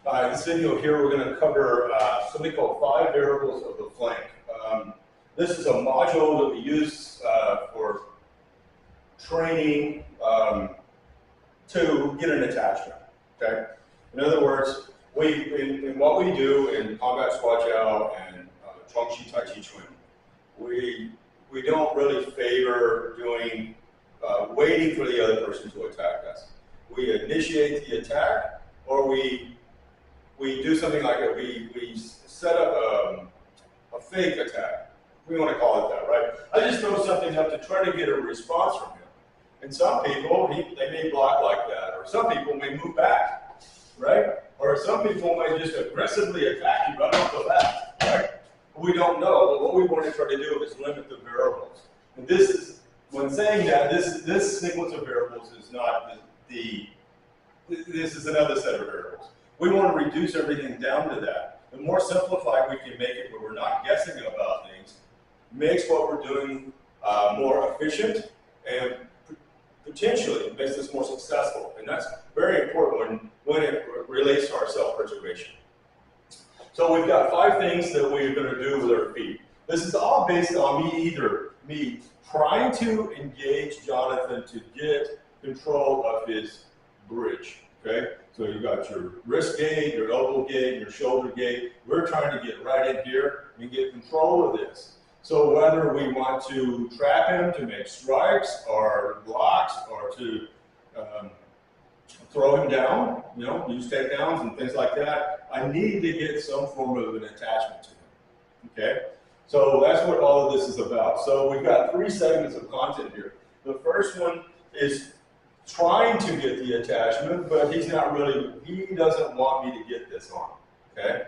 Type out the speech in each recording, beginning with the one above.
In this video here, we're going to cover something called 5 variables of the flank. This is a module that we use for training to get an attachment. Okay. In other words, in what we do in combat squad jiao and Chuangxi Tai Chi Chuan, we don't really favor doing waiting for the other person to attack us. We initiate the attack, or we do something like it. We set up a fake attack. We want to call it that, right? I just throw something up to try to get a response from him. And some people, they may block like that, or some people may move back, right? Or some people may just aggressively attack you right off the bat, right? We don't know, but what we want to try to do is limit the variables. And this is, when saying that, this sequence of variables is not this is another set of variables. We want to reduce everything down to that. The more simplified we can make it, where we're not guessing about things, makes what we're doing more efficient and potentially makes us more successful. And that's very important when it relates to our self-preservation. So we've got 5 things that we're going to do with our feet. This is all based on me trying to engage Jonathan to get control of his bridge. Okay? So you've got your wrist gate, your elbow gate, your shoulder gate. We're trying to get right in here and get control of this. So whether we want to trap him to make strikes or blocks or to throw him down, use takedowns and things like that, I need to get some form of an attachment to him. Okay? So that's what all of this is about. So we've got 3 segments of content here. The first one is trying to get the attachment, but he doesn't want me to get this arm. Okay?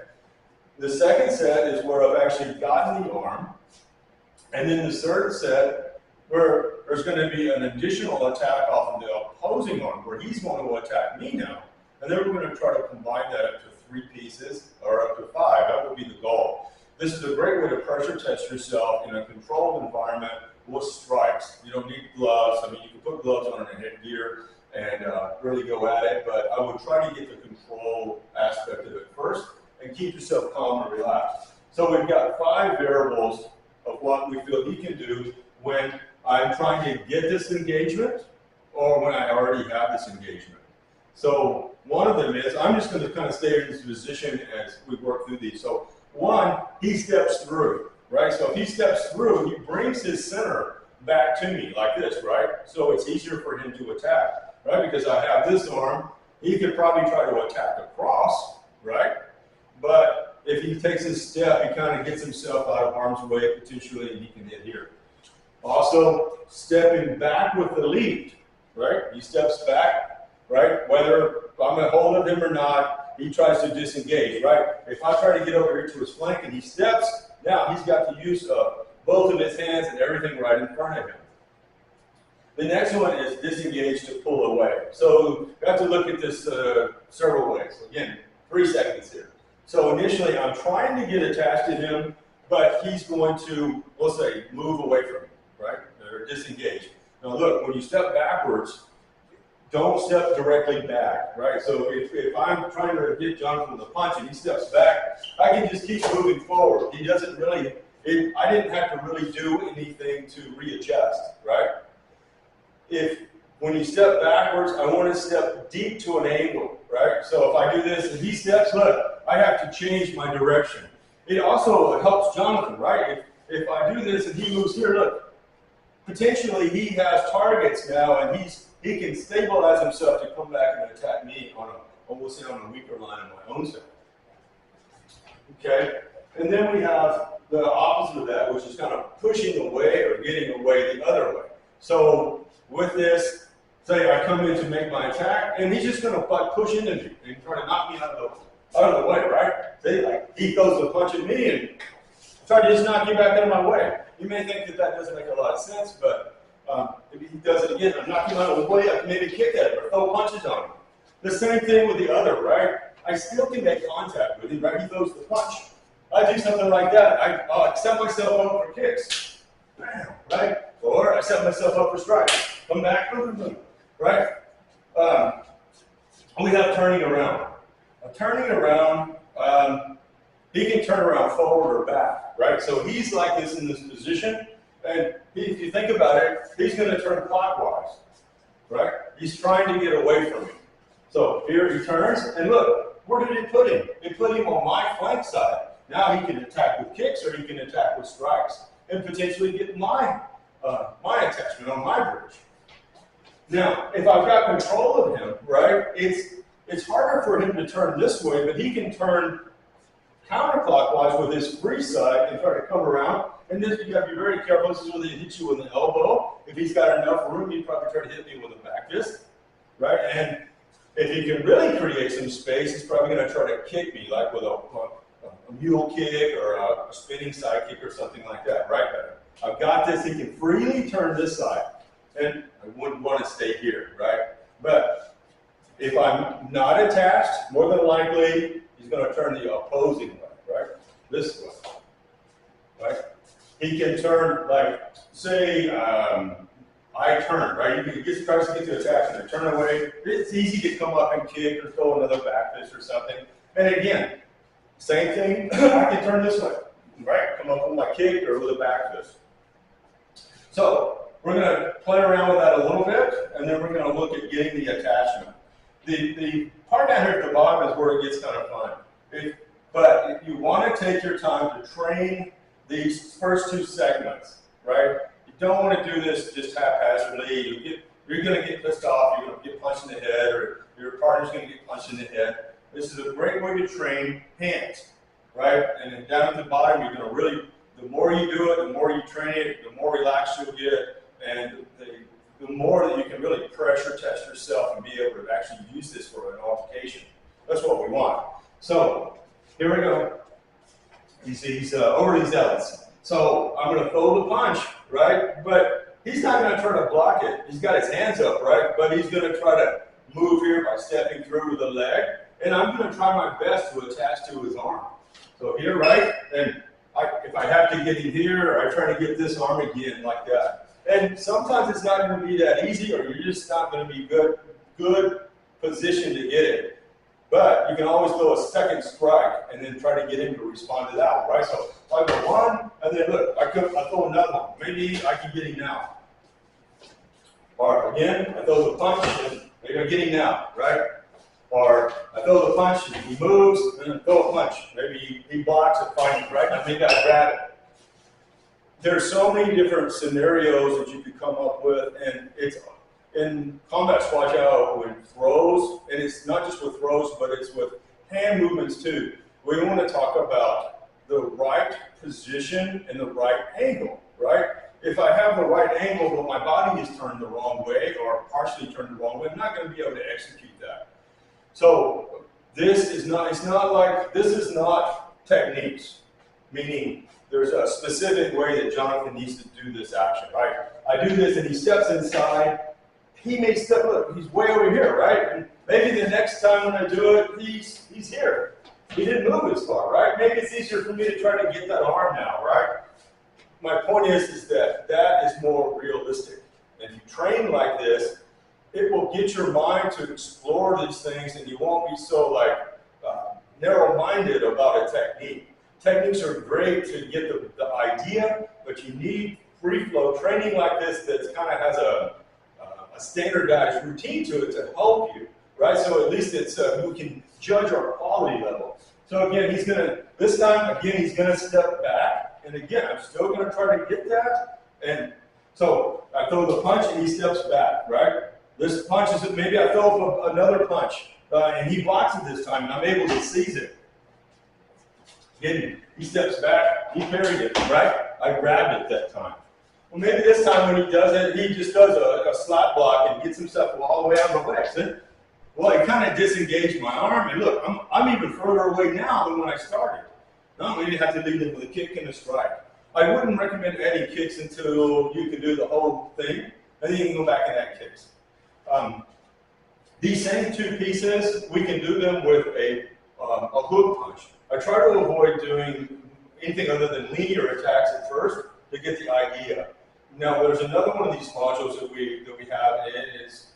The second set is where I've actually gotten the arm. And then the third set, where there's going to be an additional attack off of the opposing arm, where he's going to attack me now. And then we're going to try to combine that up to 3 pieces, or up to 5. That would be the goal. This is a great way to pressure test yourself in a controlled environment with strikes. You don't need gloves. I mean, you can put gloves on and headgear and really go at it, but I would try to get the control aspect of it first and keep yourself calm and relaxed. So we've got 5 variables of what we feel he can do when I'm trying to get this engagement or when I already have this engagement. So one of them is, I'm just going to kind of stay in this position as we work through these. So 1, he steps through, right? So if he steps through, he brings his center back to me like this, right? So it's easier for him to attack, right? Because I have this arm, he could probably try to attack across, right? But if he takes his step, he kind of gets himself out of harm's way potentially, and he can hit here. Also, stepping back with the lead, right? He steps back, right? Whether I'm going to hold of him or not, he tries to disengage, right? If I try to get over here to his flank and he steps, now he's got the use of both of his hands and everything right in front of him. The next one is disengage to pull away. So you have to look at this several ways. Again, 3 seconds here. So initially, I'm trying to get attached to him, but he's going to, let's say, move away from me, right? Or disengage. Now look, when you step backwards, don't step directly back, right? So if I'm trying to hit Jonathan with a punch and he steps back, I can just keep moving forward. He doesn't really, I didn't have to really do anything to readjust, right? When you step backwards, I want to step deep to an angle, right? So if I do this and he steps, look, I have to change my direction. It also helps Jonathan, right? If I do this and he moves here, look, potentially he has targets now and he can stabilize himself to come back and attack me on a weaker line on my own side. Okay? And then we have the opposite of that, which is kind of pushing away or getting away the other way. So with this, say I come in to make my attack, and he's just going to push into me and try to knock me out of the way, right? See, like he throws a punch at me and try to just knock you back out of my way. You may think that doesn't make a lot of sense, but if he does it again, I'm knocking him out of the way, I can maybe kick at him or throw punches on him. The same thing with the other, right? I still can make contact with him, right? He throws the punch. I do something like that. I set myself up for kicks, bam, right? Or I set myself up for strikes. Come back, right? We have turning around. turning around, he can turn around forward or back, right? So he's like this in this position, and if you think about it, he's going to turn clockwise, right? He's trying to get away from me. So here he turns, and look, where did he put him? He put him on my flank side. Now he can attack with kicks, or he can attack with strikes, and potentially get my attachment on my bridge. Now, if I've got control of him, right, it's harder for him to turn this way, but he can turn counterclockwise with his free side and try to come around. And this, you have to be very careful. This is where he hits you with an elbow. If he's got enough room, he'd probably try to hit me with a back fist, right? And if he can really create some space, he's probably going to try to kick me, like with a mule kick or a spinning side kick or something like that, right? But I've got this. He can freely turn this side, and I wouldn't want to stay here, right? But if I'm not attached, more than likely, he's going to turn the opposing way, right? This way, right? He can turn, like, say, I turn, right? He tries to get to attach and turn away. It's easy to come up and kick or throw another back fist or something. And again, same thing, I can turn this way, right? Come up with my kick or with a back fist. So we're going to play around with that a little bit, and then we're going to look at getting the attachment. The part down here at the bottom is where it gets kind of fun. But if you want to take your time to train these first two segments, right? You don't want to do this just haphazardly. You're going to get pissed off, you're going to get punched in the head, or your partner's going to get punched in the head. This is a great way to train hands, right? And then down at the bottom, you're going to really, the more you do it, the more you train it, the more relaxed you'll get, and the more that you can really pressure test yourself and be able to actually use this for an altercation. That's what we want. So here we go. You see, he's over these L's. So I'm going to throw the punch, right? But he's not going to try to block it. He's got his hands up, right? But he's going to try to move here by stepping through the leg. And I'm going to try my best to attach to his arm. So here, right? And if I have to get him here, I try to get this arm again like that. And sometimes it's not going to be that easy, or you're just not going to be good position to get it. But you can always throw a second strike and then try to get him to respond to that, right? So I go one, and then look, I throw another one. Maybe I can get him now. Or again, I throw the punch, and maybe I get him now, right? Or I throw the punch, and he moves, and then I throw a punch. Maybe he blocks it, fine, right? And I maybe I grab it. There's so many different scenarios that you could come up with, and it's in combat squash out with throws, and it's not just with throws, but it's with hand movements too. We want to talk about the right position and the right angle, right? If I have the right angle, but my body is turned the wrong way or partially turned the wrong way, I'm not going to be able to execute that. So this is not techniques, meaning there's a specific way that Jonathan needs to do this action, right? I do this and he steps inside. He may step, look, he's way over here, right? And maybe the next time when I do it, he's here. He didn't move as far, right? Maybe it's easier for me to try to get that arm now, right? My point is that is more realistic. And if you train like this, it will get your mind to explore these things, and you won't be so narrow-minded about a technique. Techniques are great to get the idea, but you need free flow training like this that kind of has a standardized routine to it to help you, right? So at least it's we can judge our quality level. So again, this time he's gonna step back, and again, I'm still gonna try to get that. And so I throw the punch, and he steps back, right? This punch is, maybe I throw up another punch, and he blocks it this time, and I'm able to seize it. Again, he steps back, he parried it, right? I grabbed it that time. Well, maybe this time when he does it, he just does a slap block and gets himself all the way out of the way. See? Well, he kind of disengaged my arm, and look, I'm even further away now than when I started. Now I'm going to have to lead him with a kick and a strike. I wouldn't recommend adding kicks until you can do the whole thing, and then you can go back and add kicks. These same two pieces, we can do them with a hook punch. I try to avoid doing anything other than linear attacks at first to get the idea. Now, there's another one of these modules that we have, and it's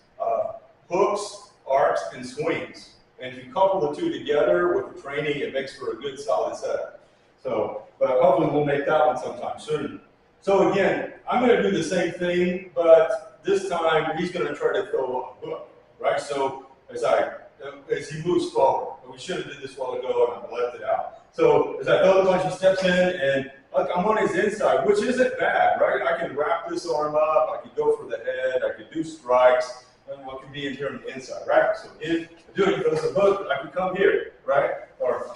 hooks, arcs, and swings. And if you couple the two together with the training, it makes for a good solid setup. So, but hopefully we'll make that one sometime soon. So again, I'm going to do the same thing, but this time he's going to try to throw a hook, right? So as he moves forward, we should have did this a while ago and I left it out. So as I throw the punch, he steps in and look, I'm on his inside, which isn't bad, right? I can wrap this arm up, I could go for the head, I could do strikes, and what could be in here on the inside, right? So if I do it, he throws a hook, I can come here, right? Or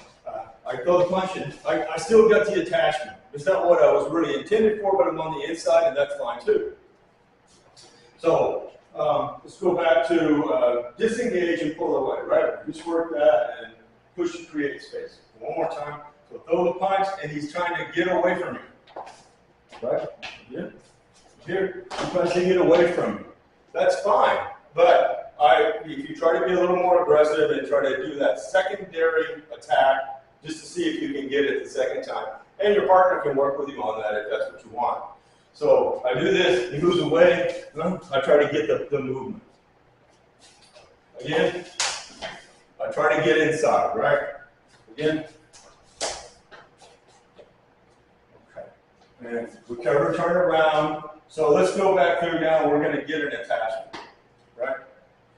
I throw the punch and I still got the attachment. It's not what I was really intended for, but I'm on the inside and that's fine too. So let's go back to disengage and pull away, right? Just work that and push to create space. One more time. So throw the punch, and he's trying to get away from you. Right? Yeah. Here, he's trying to get away from you. That's fine. But if you try to be a little more aggressive and try to do that secondary attack, just to see if you can get it the second time, and your partner can work with you on that if that's what you want. So I do this, he moves away, I try to get the movement. Again, I try to get inside, right? Again. Okay. And we cover, turn around. So let's go back through now, we're going to get an attachment, right?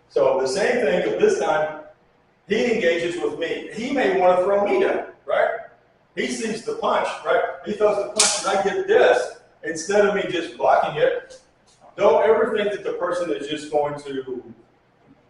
So the same thing, but this time, he engages with me. He may want to throw me down, right? He sees the punch, right? He throws the punch and I get this. Instead of me just blocking it, don't ever think that the person is just going to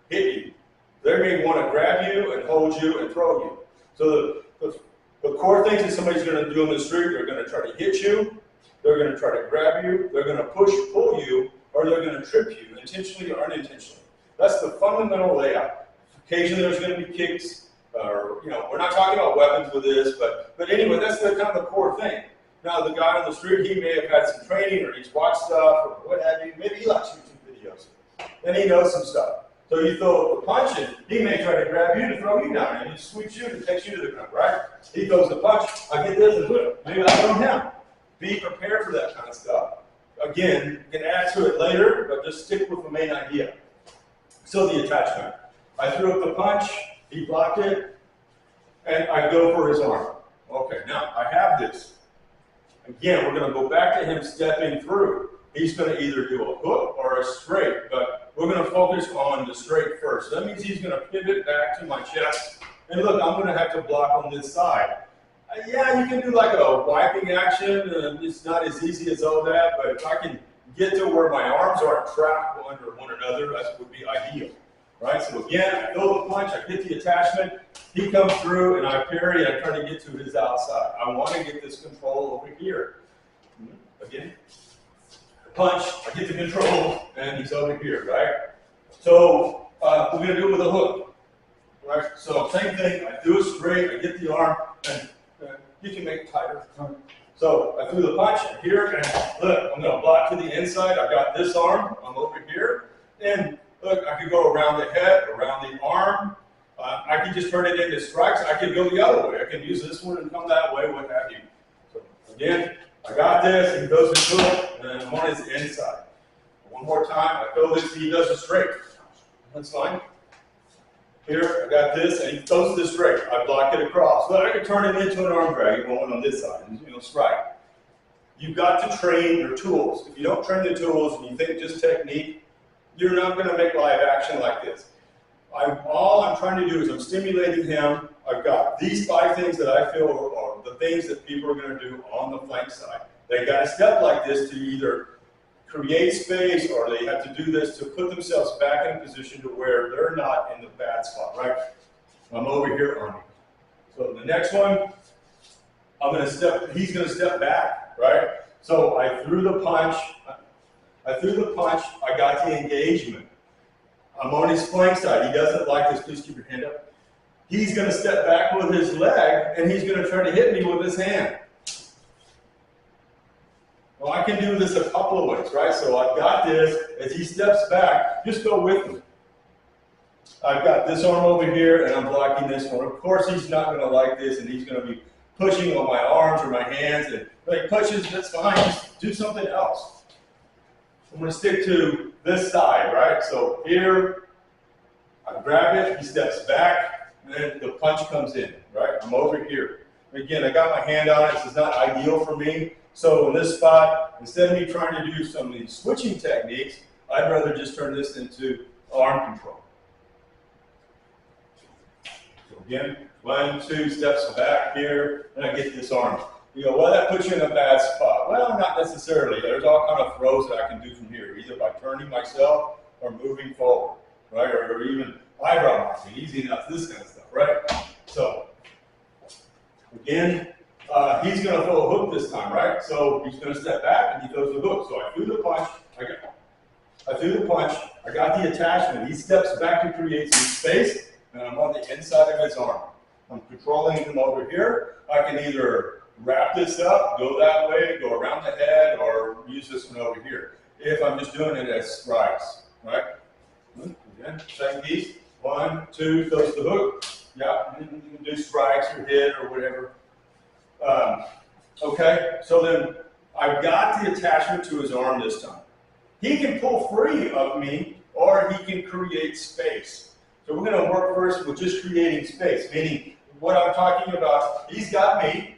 hit you. They may want to grab you and hold you and throw you. So the core things that somebody's going to do on the street, they're going to try to hit you, they're going to try to grab you, they're going to push, pull you, or they're going to trip you, intentionally or unintentionally. That's the fundamental layout. Occasionally there's going to be kicks, or, we're not talking about weapons with this, but anyway, that's the kind of the core thing. Now, the guy on the street, he may have had some training, or he's watched stuff, or what have you. Maybe he likes YouTube videos, and he knows some stuff. So you throw a punch, and he may try to grab you to throw you down, and he sweeps you and takes you to the ground, right? He throws the punch, I get this, and boom, maybe I throw him. Be prepared for that kind of stuff. Again, you can add to it later, but just stick with the main idea. So the attachment. I threw up the punch, he blocked it, and I go for his arm. Okay, now I have this. Again, we're going to go back to him stepping through. He's going to either do a hook or a straight, but we're going to focus on the straight first. That means he's going to pivot back to my chest. And look, I'm going to have to block on this side. Yeah, you can do like a wiping action. It's not as easy as all that, but if I can get to where my arms aren't trapped under one another, that would be ideal. Right? So again, I throw the punch, I get the attachment, he comes through, and I parry, and I try to get to his outside. I want to get this control over here. Again, punch, I get the control, and he's over here, right? So we're going to do it with a hook. Right? So same thing, I do it straight, I get the arm, and you can make it tighter. So I threw the punch here, and look, I'm going to block to the inside. I've got this arm, I'm over here, and look, I could go around the head, around the arm. I could just turn it into strikes. I could go the other way. I can use this one and come that way, what have you. So again, I got this. He goes into it, and I'm on his inside. One more time. I throw this. He does a straight. That's fine. Here, I got this, and he throws this straight. I block it across. But I could turn it into an arm drag going on this side, strike. You've got to train your tools. If you don't train the tools and you think just technique, you're not going to make live action like this. All I'm trying to do is I'm stimulating him. I've got these 5 things that I feel are the things that people are going to do on the flank side. They got to step like this to either create space, or they have to do this to put themselves back in a position to where they're not in the bad spot, right? I'm over here on him. So the next one, he's going to step back, right? So I threw the punch, I got the engagement. I'm on his flank side. He doesn't like this. Please keep your hand up. He's going to step back with his leg, and he's going to try to hit me with his hand. Well, I can do this a couple of ways, right? So I've got this. As he steps back, just go with me. I've got this arm over here, and I'm blocking this one. Of course, he's not going to like this, and he's going to be pushing on my arms or my hands. And if he pushes, that's fine. Just do something else. I'm going to stick to this side, right? So here, I grab it, he steps back, and then the punch comes in, right? I'm over here. Again, I got my hand on it. This is not ideal for me. So in this spot, instead of me trying to do some of these switching techniques, I'd rather just turn this into arm control. So again, 1, 2 steps back here, and I get this arm. You go, well, that puts you in a bad spot. Well, not necessarily. There's all kind of throws that I can do from here, either by turning myself or moving forward, right? Or even eyebrow marking, easy enough, this kind of stuff, right? So, again, he's going to throw a hook this time, right? So he's going to step back and he throws the hook. So I threw the punch, I got the attachment. He steps back to create some space, and I'm on the inside of his arm. I'm controlling him over here. I can either wrap this up, go that way, go around the head, or use this one over here. If I'm just doing it as strikes, right? Again, second piece. 1, 2, throws the hook. Yeah, you can do strikes or hit or whatever. Okay, so then I've got the attachment to his arm this time. He can pull free of me, or he can create space. So we're going to work first with just creating space, meaning what I'm talking about, he's got me,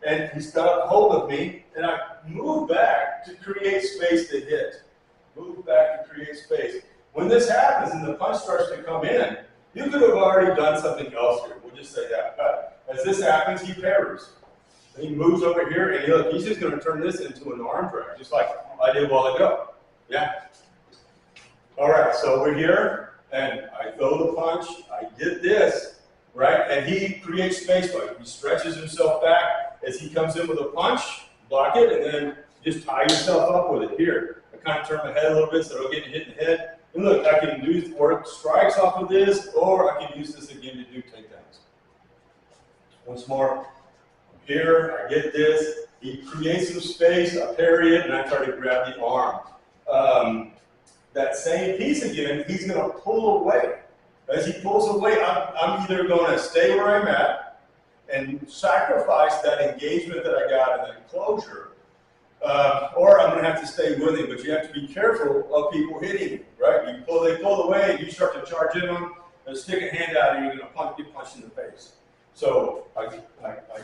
and he's got a hold of me, and I move back to create space to hit. Move back to create space. When this happens and the punch starts to come in, you could have already done something else here. We'll just say that. But as this happens, he parries. And he moves over here, and look, he's just going to turn this into an arm drag, just like I did a while ago. Yeah? All right, so we're here, and I throw the punch. I get this, right? And he creates space by it. He stretches himself back as he comes in with a punch, block it, and then just tie yourself up with it here. I kind of turn my head a little bit so I don't get hit in the head. And look, I can do work strikes off of this, or I can use this again to do takedowns. Once more, here, I get this. He creates some space, I parry it, and I try to grab the arm. That same piece again, he's going to pull away. As he pulls away, I'm either going to stay where I'm at and sacrifice that engagement that I got in that closure, or I'm going to have to stay with him. But you have to be careful of people hitting you, right? They pull away, and you start to charge in them, and stick a hand out, and you're going to get punched in the face. So I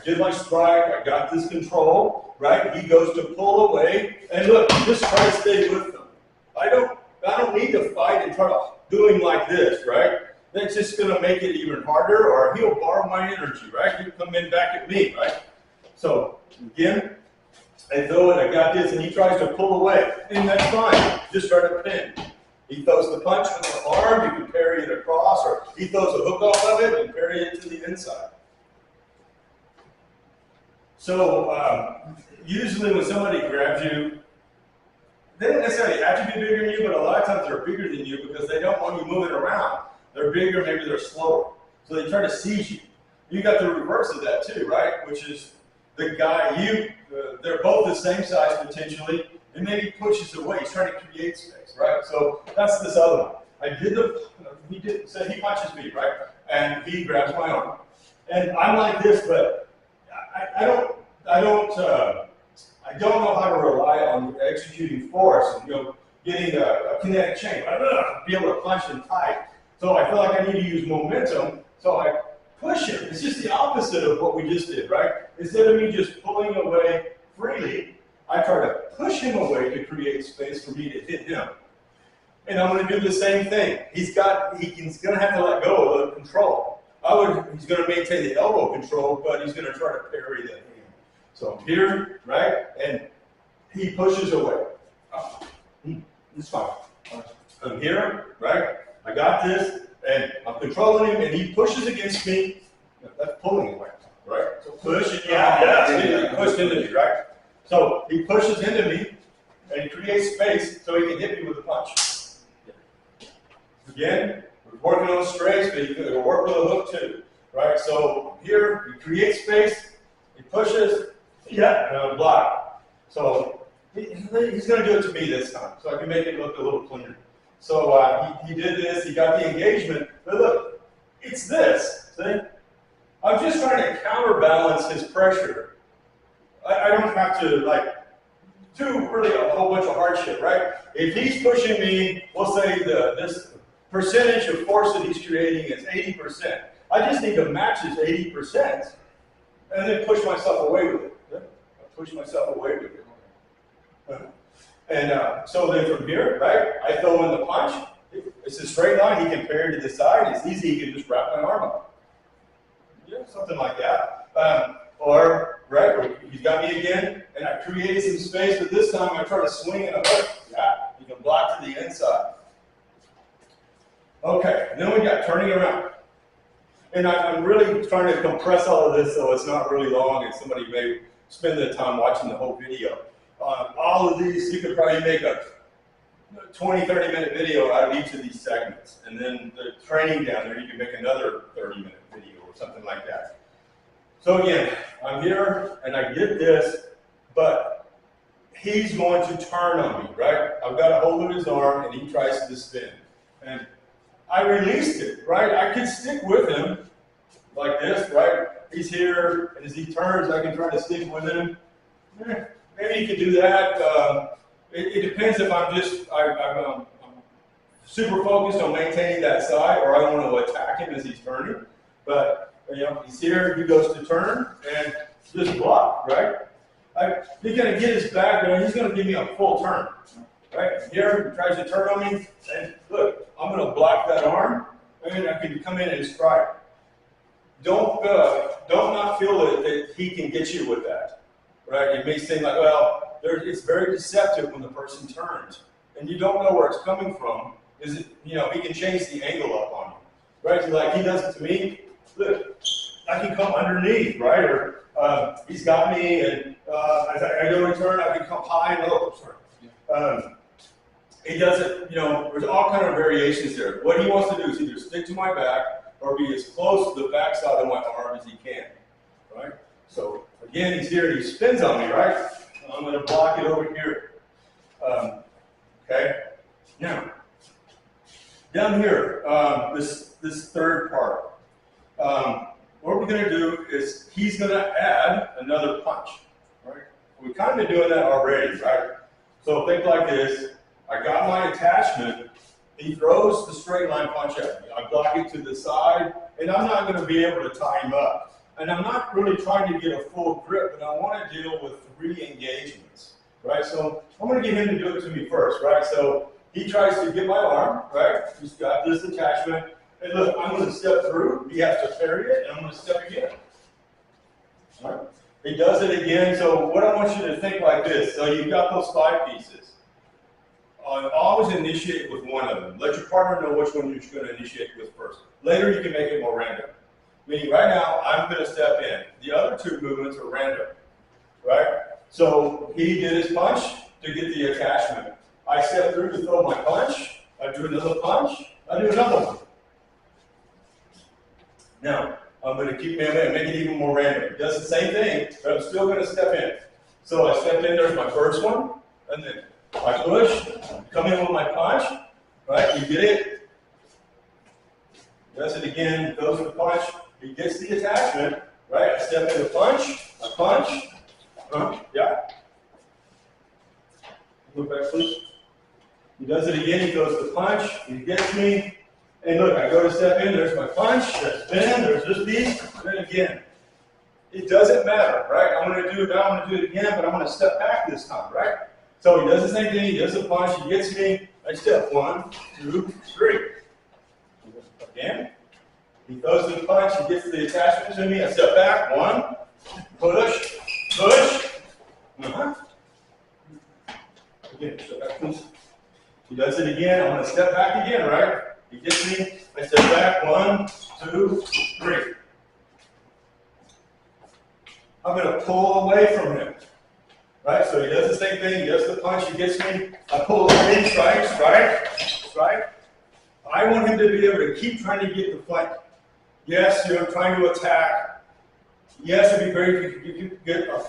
did my strike, I got this control, right? He goes to pull away, and look, just try to stay with them. I don't need to fight and try to do him like this, right? That's just going to make it even harder, or he'll borrow my energy, right? He'll come in back at me, right? So again, I throw it, I got this, and he tries to pull away, and that's fine. Just try to pin. He throws the punch with the arm, you can parry it across, or he throws a hook off of it and parry it to the inside. So usually when somebody grabs you, they don't necessarily have to be bigger than you, but a lot of times they're bigger than you because they don't want you moving around. They're bigger, maybe they're slower. So they try to seize you. You got the reverse of that too, right? Which is the guy, they're both the same size potentially, and maybe pushes away. He's trying to create space, right? So that's this other one. He punches me, right? And he grabs my arm. And I'm like this, but I don't know how to rely on executing force and getting a kinetic chain. I don't know how to be able to punch and tight. So I feel like I need to use momentum. So I push him. It's just the opposite of what we just did, right? Instead of me just pulling away freely, I try to push him away to create space for me to hit him. And I'm going to do the same thing. He's going to have to let go of the control. He's going to maintain the elbow control, but he's going to try to parry that hand. So I'm here, right? And he pushes away. It's fine. I'm here, right? I got this, and I'm controlling him, and he pushes against me. That's pulling away, right? So push, he pushed into me, right? So he pushes into me, and he creates space so he can hit me with a punch. Again, we're working on straights, but you can work with a hook too, right? So here, he creates space, he pushes, and I'm blocked. So he's going to do it to me this time, so I can make it look a little cleaner. So he did this, he got the engagement, but look, it's this, see? I'm just trying to counterbalance his pressure. I don't have to, do really a whole bunch of hardship, right? If he's pushing me, we'll say this percentage of force that he's creating is 80%. I just need to match his 80% and then push myself away with it. Yeah? I push myself away with it. And so then from here, right, I throw in the punch. It's a straight line. He can parry to the side. It's easy. He can just wrap my arm up. Yeah, something like that. Or, right, he's got me again, and I created some space, but this time I try to swing in a hook. Yeah, you can block to the inside. Okay, and then we got turning around. And I'm really trying to compress all of this so it's not really long and somebody may spend the time watching the whole video. All of these, you could probably make a 20, 30-minute video out of each of these segments. And then the training down there, you can make another 30-minute video or something like that. So again, I'm here and I get this, but he's going to turn on me, right? I've got a hold of his arm and he tries to spin. And I released it, right? I could stick with him like this, right? He's here, and as he turns, I can try to stick with him. Maybe you could do that. It depends if I'm super focused on maintaining that side, or I want to attack him as he's turning. But you know, he's here, he goes to turn, and just block, right? He's going to get his back there, and he's going to give me a full turn. Right here, he tries to turn on me, and look, I'm going to block that arm, and I can come in and strike. Don't not feel that he can get you with that, right? It may seem like, well, it's very deceptive when the person turns, and you don't know where it's coming from. Is it, you know, he can change the angle up on you, right? So like he does it to me. Look, I can come underneath, right? Or he's got me, and as I go to turn, I can come high and low. Sorry. He does it, you know, there's all kind of variations there. What he wants to do is either stick to my back or be as close to the back side of my arm as he can, right? So again, he's here, he spins on me, right? I'm going to block it over here. Okay? Now, down here, this third part, what we're going to do is he's going to add another punch, right? We've kind of been doing that already, right? So think like this. I got my attachment. He throws the straight line punch at me. I block it to the side, and I'm not going to be able to tie him up. And I'm not really trying to get a full grip, but I want to deal with 3 engagements, right? So I'm going to get him to do it to me first, right? So he tries to get my arm, right? He's got this attachment. And look, I'm going to step through. He has to parry it, and I'm going to step again. All right? He does it again. So what I want you to think like this. So you've got those 5 pieces. Always initiate with one of them. Let your partner know which one you're going to initiate with first. Later, you can make it more random. Meaning, right now, I'm going to step in. The other 2 movements are random, right? So he did his punch to get the attachment. I step through to throw my punch. I do another punch. I do another one. Now, I'm going to keep make it even more random. It does the same thing, but I'm still going to step in. So I step in. There's my first one, and then I push, come in with my punch, right? You get it. Does it again, goes to the punch. He gets the attachment, right? I step in the punch, I punch. Yeah. Look back, please. He does it again, he goes to the punch, he gets me. And look, I go to step in, there's my punch, there's spin, there's this piece, and then again. It doesn't matter, right? I'm going to do it now, I'm going to do it again, but I'm going to step back this time, right? So he does the same thing, he does the punch, he gets me, I step 1, 2, 3. Again, he throws the punch, he gets the attachment to me, I step back, 1, push, push, Again, step back, please. He does it again, I'm going to step back again, right? He gets me, I step back, 1, 2, 3. I'm going to pull away from him. Right, so he does the same thing, he does the punch, he gets me, I pull in, strike, strike. I want him to be able to keep trying to get the flank. Yes, you're trying to attack. Yes, it'd be great if you could get a